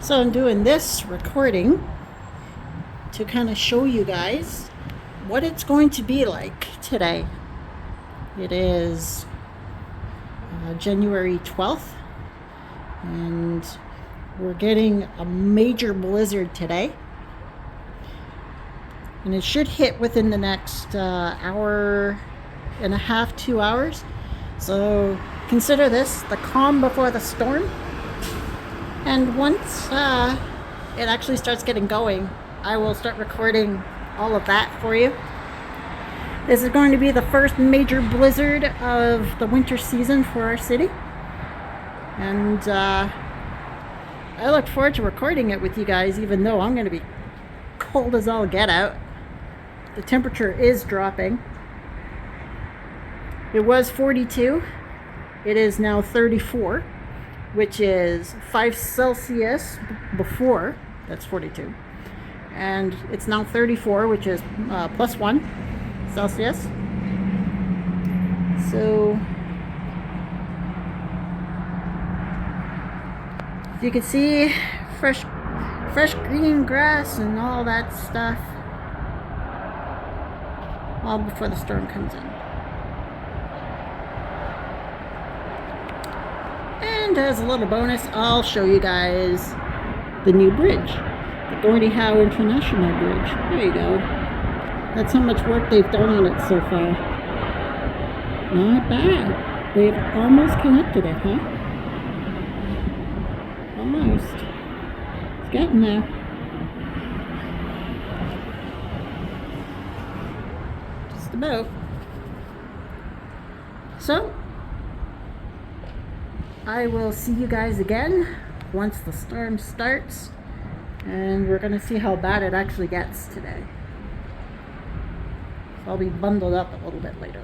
So I'm doing this recording to kind of show you guys what it's going to be like today. It is January 12th and we're getting a major blizzard today. And it should hit within the next hour and a half, 2 hours. So consider this the calm before the storm. And once it actually starts getting going, I will start recording all of that for you. This is going to be the first major blizzard of the winter season for our city. And I look forward to recording it with you guys, even though I'm going to be cold as all get out. The temperature is dropping. It was 42. It is now 34. Which is 5 Celsius before, that's 42. And it's now 34, which is plus 1 Celsius. So, you can see fresh green grass and all that stuff. All before the storm comes in. And as a little bonus, I'll show you guys the new bridge, the Gordie Howe International Bridge. There you go. That's how much work they've done on it so far. Not bad. They've almost connected it, huh? Almost. It's getting there. Just about. So, I will see you guys again once the storm starts, and we're going to see how bad it actually gets today. So I'll be bundled up a little bit later.